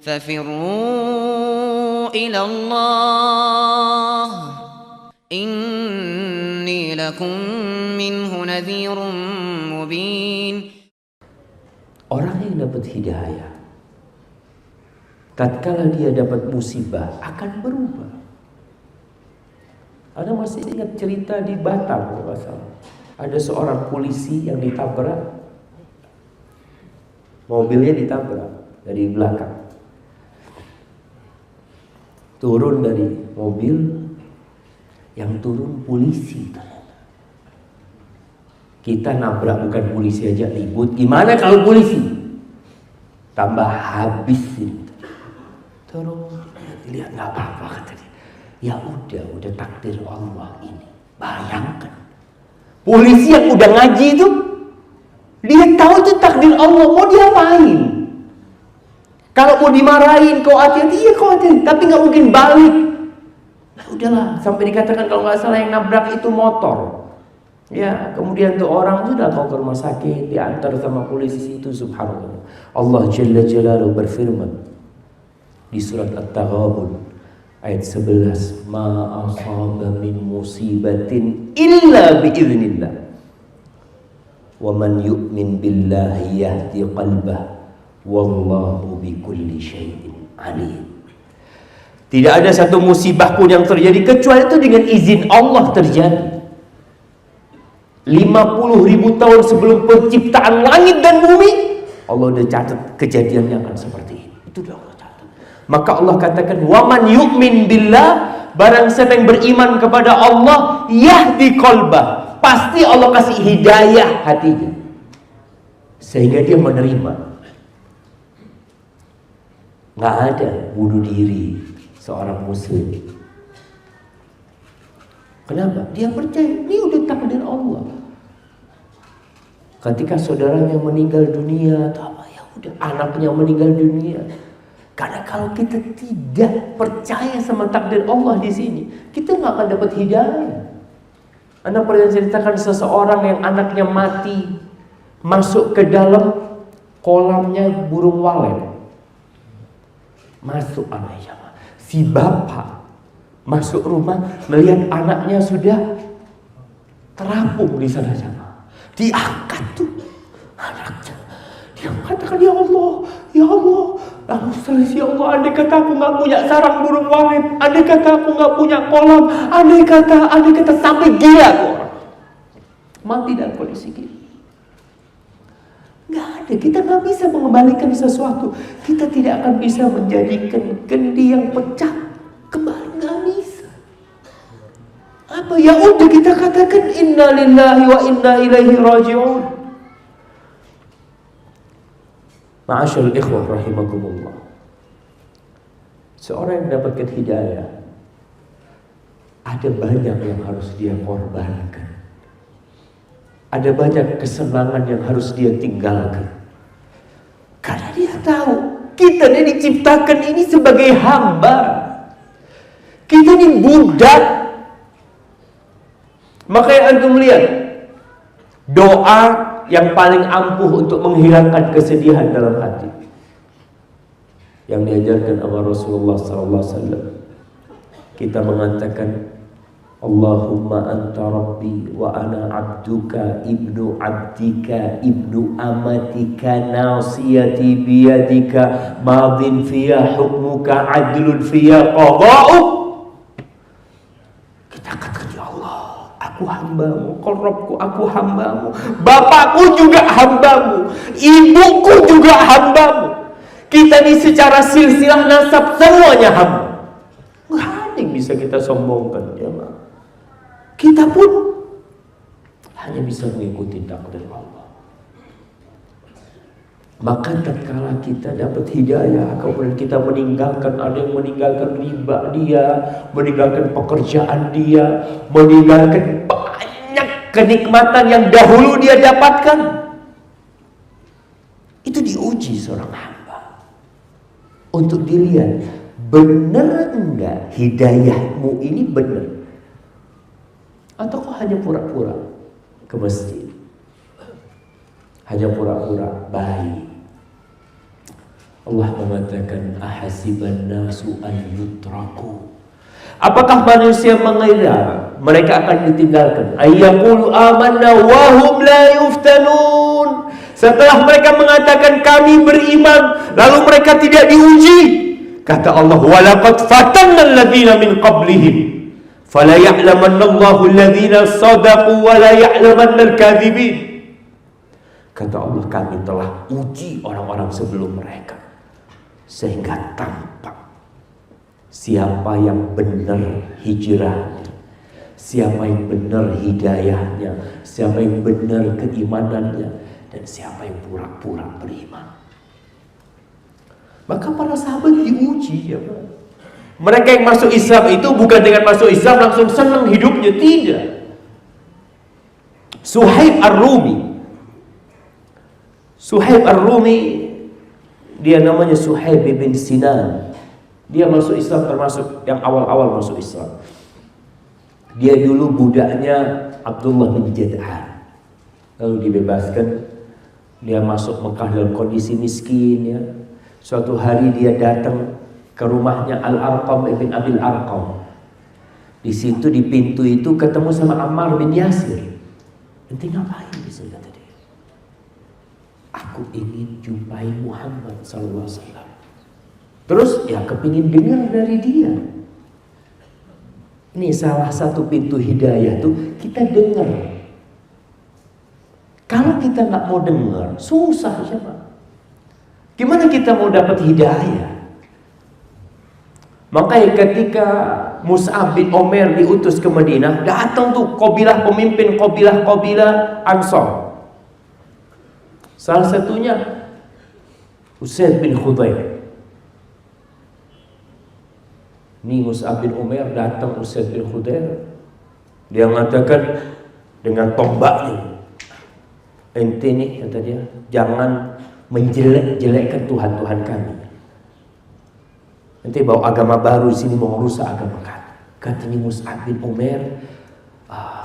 ففروا إلى الله إني لكم منه نذير مبين. Orang yang dapat hidayah, tatkala dia dapat musibah akan berubah. Anda masih ingat cerita di Batam, kalau nggak salah. Ada seorang polisi yang ditabrak, mobilnya ditabrak dari belakang. Turun dari mobil, yang turun polisi ternyata. Kita nabrak bukan polisi aja ribut, gimana kalau polisi? Tambah habis ini. Terus lihat nggak apa-apa kata dia. Ya udah takdir Allah ini. Bayangkan, polisi yang udah ngaji itu, dia tahu itu takdir Allah, mau diapain? Kalau mau dimarahin, kau hati-hati, iya kau hati-hati, tapi nggak mungkin balik. Nah, udahlah, sampai dikatakan kalau nggak salah yang nabrak itu motor. Ya, kemudian tuh orang sudah mau ke rumah sakit, diantar sama polisi itu, subhanallah. Allah Jalla Jalaluhu berfirman di surat At-Taghabun ayat 11, ma asaba min musibatin illa biiznillah wa man yu'min billahi yahdi qalbah wallahu bikulli syai'in alim. Tidak ada satu musibah pun yang terjadi kecuali itu dengan izin Allah terjadi. 50.000 tahun sebelum penciptaan langit dan bumi, Allah udah catat kejadiannya akan seperti ini. Itu udah Allah catat. Maka Allah katakan, wa man yu'min billah, barang siapa yang beriman kepada Allah, yahdi qalbah, pasti Allah kasih hidayah hatinya sehingga dia menerima. Nggak ada bunuh diri seorang muslim. Kenapa? Dia percaya ini udah takdir Allah. Ketika saudaranya meninggal dunia atau apa, ya udah anaknya meninggal dunia. Karena kalau kita tidak percaya sama takdir Allah di sini, kita nggak akan dapat hidayah. Anda pernah ceritakan seseorang yang anaknya mati, masuk ke dalam kolamnya burung walet. Masuk anaknya, si bapak masuk rumah melihat anaknya sudah terapung di sana jamaah. Diangkat tuh anaknya, dia mengatakan ya Allah, aku serius ya Allah, andai kata aku nggak punya sarang burung walet, andai kata aku nggak punya kolam, andai kata sampai gila aku orang mati dalam kondisi gila. Nggak ada, kita nggak bisa mengembalikan sesuatu, kita tidak akan bisa menjadikan kendi yang pecah kembali, nggak bisa. Apa ya udah kita katakan inna lillahi wa inna ilaihi raji'un. Ma'asyarul ikhwah rahimakumullah, seorang yang mendapatkan hidayah, ada banyak yang harus dia korbankan. Ada banyak kesenangan yang harus dia tinggalkan. Karena dia tahu kita ini diciptakan ini sebagai hamba. Kita ini budak. Makanya antum lihat doa yang paling ampuh untuk menghilangkan kesedihan dalam hati yang diajarkan oleh Rasulullah SAW. Kita mengatakan Allahumma anta rabbi wa ana abduka ibnu abdika ibnu amatika nasiyati biyadika madin fiya hukmuka adlun fiya qada'uk. Kita katakan ya Allah, aku hambamu, Rabbku, aku hambamu, bapakku juga hambamu, ibuku juga hambamu. Kita ini secara silsilah nasab semuanya hamba. Nggak ada yang bisa kita sombongkan jemaah. Kita pun hanya bisa mengikuti takdir Allah. Maka tatkala kita dapat hidayah, kemudian kita meninggalkan, ada yang meninggalkan riba dia, meninggalkan pekerjaan dia, meninggalkan banyak kenikmatan yang dahulu dia dapatkan. Itu diuji seorang hamba untuk dilihat benar enggak hidayahmu ini benar. Atau kok hanya pura-pura ke masjid, hanya pura-pura baik. Allah mengatakan ahasiban nasu an yutraku. Apakah manusia mengira mereka akan ditinggalkan? Ayyaqulu amanna wa hum la yuftanun. Setelah mereka mengatakan kami beriman, lalu mereka tidak diuji. Kata Allah, walaqad fatanna alladziina min qablihim fala ya'lamanna Allahu alladziina shadaqu wa la ya'lamanna al-kadzibin. Kata Allah, kami telah uji orang-orang sebelum mereka sehingga tampak siapa yang benar hijrahnya, siapa yang benar hidayahnya, siapa yang benar keimanannya, dan siapa yang pura-pura beriman. Maka para sahabat diuji, ya Pak. Mereka yang masuk Islam itu bukan dengan masuk Islam langsung senang hidupnya, tidak. Suhaib Ar-Rumi, dia namanya Suhaib bin Sinan. Dia masuk Islam termasuk yang awal-awal masuk Islam. Dia dulu budaknya Abdullah bin Jad'an, lalu dibebaskan. Dia masuk Mekah dalam kondisi miskin, ya. Suatu hari dia datang ke rumahnya Al-Arqam bin Abil Arqam. Di situ di pintu itu ketemu sama Ammar bin Yasir. Ente ngapain di sini, kata dia? Aku ingin jumpai Muhammad sallallahu alaihi wasallam. Terus ya kepingin dengar dari dia. Ini salah satu pintu hidayah tuh, kita dengar. Kalau kita nggak mau dengar, susah siapa? Gimana kita mau dapat hidayah? Makanya ketika Mus'ab bin Umair diutus ke Madinah, datang tuh pemimpin kabilah Ansar. Salah satunya Usaid bin Khudair. Ini Mus'ab bin Umair datang Usaid bin Khudair. Dia mengatakan dengan tombaknya, ente nih, kata dia, jangan menjelek-jelekkan Tuhan-Tuhan kami. Ente bawa agama baru di sini mau merusak agama kami. Katanya Mus'ab bin Umair,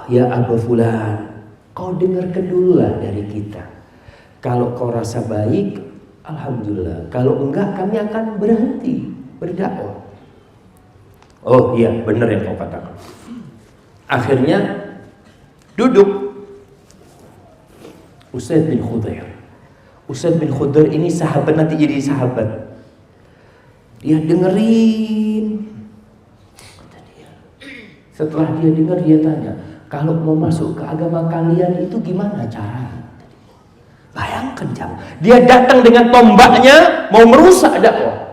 ya Abu Fulan, kau dengarkan dululah dari kita. Kalau kau rasa baik, alhamdulillah. Kalau enggak, kami akan berhenti berdakwah. Oh iya, benar yang kau katakan. Akhirnya duduk Usaid bin Khudair. Usaid bin Khudair ini sahabat, nanti jadi sahabat. Dia dengerin. Kata dia. Setelah dia dengar, dia tanya, kalau mau masuk ke agama kalian itu gimana caranya? Bayangkan jam, dia datang dengan tombaknya mau merusak dakwah.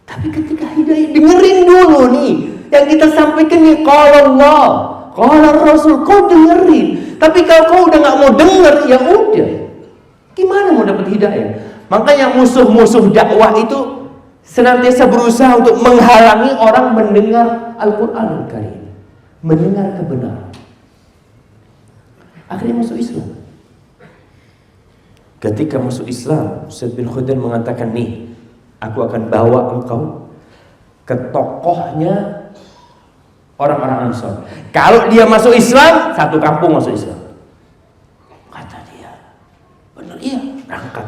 Tapi ketika hidayah, dengerin dulu nih yang kita sampaikan nih, qala Allah, qala Rasul, kau dengerin. Tapi kalau kau udah nggak mau denger, ya udah, gimana mau dapat hidayah? Makanya musuh-musuh dakwah itu senantiasa berusaha untuk menghalangi orang mendengar Al-Quranul Karim, mendengar kebenaran. Akhirnya masuk Islam. Ketika masuk Islam, Usaid bin Khudair mengatakan, nih, aku akan bawa engkau ke tokohnya orang-orang Ansar. Kalau dia masuk Islam, satu kampung masuk Islam. Kata dia, benar, iya, berangkat.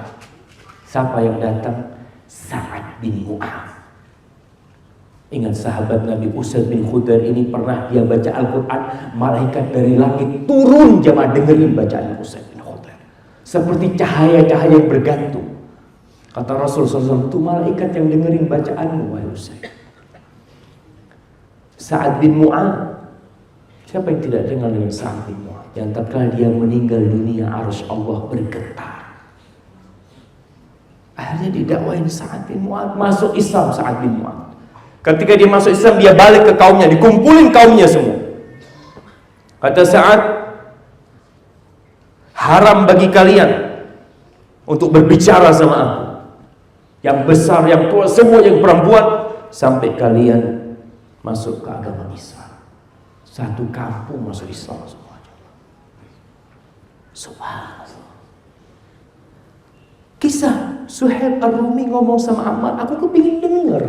Siapa yang datang? Sa'ad bin Mu'adz. Ingat sahabat Nabi Usaid bin Khudair ini pernah dia baca Al-Quran, malaikat dari langit turun jamaah dengerin bacaan Usaid bin Khudair, seperti cahaya-cahaya yang bergantung. Kata Rasul SAW, itu malaikat yang dengerin bacaanmu, wahai Usaid. Sa'ad bin Mu'adz, siapa yang tidak dengar dengan Sa'ad bin Mu'adz? Yang tatkala dia meninggal dunia, arsy Allah bergetar. Akhirnya didakwain Sa'ad bin Mu'adz, masuk Islam Sa'ad bin Mu'adz. Ketika dia masuk Islam, dia balik ke kaumnya, dikumpulin kaumnya semua. Kata Sa'ad, haram bagi kalian untuk berbicara sama aku, yang besar, yang tua, semua yang perempuan, sampai kalian masuk ke agama Islam. Satu kampung masuk Islam semuanya. Subhanallah. Kisah Suhaib Ar-Rumi ngomong sama Ammar, aku kepingin dengar.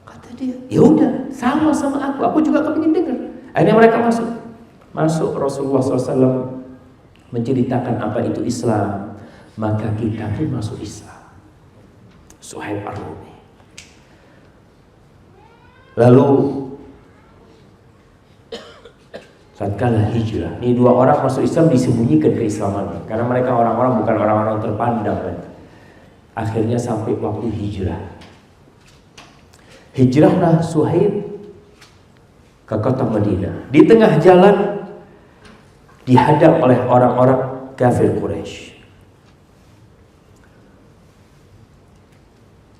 Kata dia, ya udah, sama aku juga kepingin dengar. Akhirnya mereka masuk. Rasulullah SAW menceritakan apa itu Islam, maka kita pun masuk Islam. Suhaib Ar-Rumi. Lalu tatkala hijrah, ini dua orang masuk Islam disembunyikan keislamannya karena mereka orang-orang bukan orang-orang terpandang kan. Akhirnya sampai waktu hijrah. Hijrahlah Suhaib ke kota Madinah. Di tengah jalan dihadap oleh orang-orang kafir Quraisy.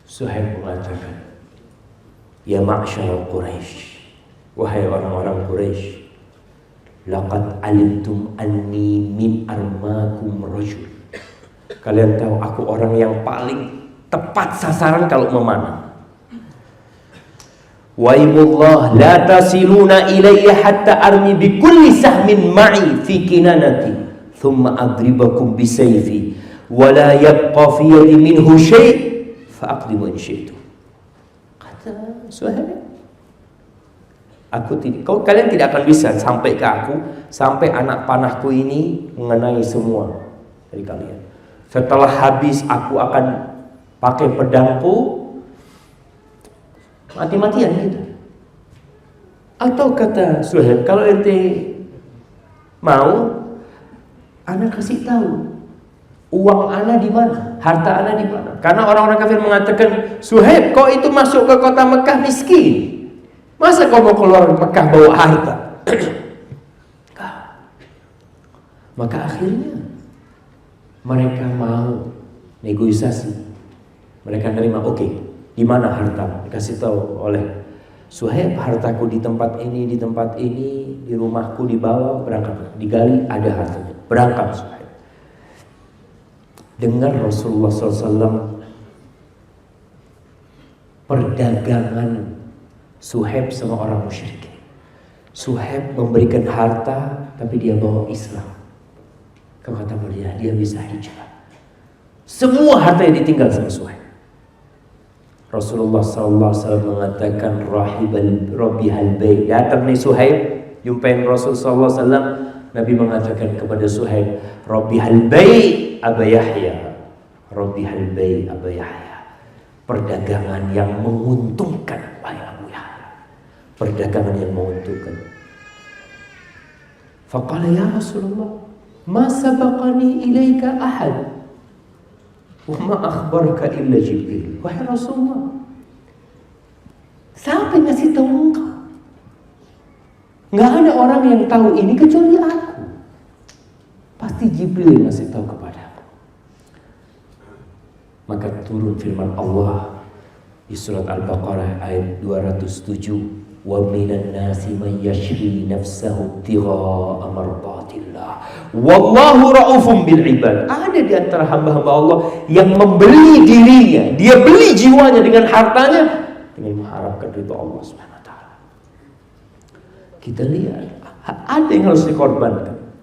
Suhaib mengatakan, "Ya ma'syar Quraisy, wahai orang-orang Quraisy, laqad alimtum anni min armakum rajul." Kalian tahu aku orang yang paling tepat sasaran kalau memanah. Wa imullah la tasiluna ilayya hatta armi bi kulli sahmin ma'i fi kinanati thumma adribakum bi sayfi wa la yabqa fi yadi minhu syai' fa aqdimu in syi'tu. Kata Suhaib, kalian tidak akan bisa sampai ke aku sampai anak panahku ini mengenai semua dari kalian. Setelah habis aku akan pakai pedangku mati-matian gitu. Atau kata Suhaib, kalau ente mau, ana kasih tahu uang ana di mana, harta ana di mana. Karena orang-orang kafir mengatakan, Suhaib, kau itu masuk ke kota Mekah miskin. Masa kau mau keluar Mekah bawa harta? Maka akhirnya mereka mau negosiasi. Mereka terima, oke, di mana harta? Dikasih tahu oleh Suhaib, hartaku di tempat ini, di rumahku dibawa, berangkat. Digali, ada hartanya. Berangkat Suhaib. Dengar Rasulullah SAW perdagangan Suhaib sama orang musyrik. Suhaib memberikan harta, tapi dia bawa Islam ke kota Madinah, dia bisa hijrah. Semua harta yang ditinggal sama Suhaib. Rasulullah SAW mengatakan Rabihal Bay. Datang nih Suhaib, jumpain Rasulullah SAW. Nabi mengatakan kepada Suhaib, Rabihal Bay Aba Yahya, Rabihal Bay Aba Yahya. Perdagangan yang menguntungkan, wahai Abu Yahya. Perdagangan yang menguntungkan. Faqala ya Rasulullah, ma sabaqani ilaika ahad wa ma akhbaraka illa Jibril. Wahai Rasulullah, siapa yang ngasih tahu engkau? Nggak ada orang yang tahu ini kecuali aku. Pasti Jibril yang ngasih tahu kepadaku. Maka turun firman Allah di surat Al-Baqarah ayat 207. Wa minan nasi man yashri nafsahu ibtigha'a mardatillah wallahu raufum bil ibad. Ada di antara hamba-hamba Allah yang membeli dirinya, dia beli jiwanya dengan hartanya dengan mengharapkan ridha Allah Subhanahu wa taala. Kita lihat ada yang harus dikorbankan.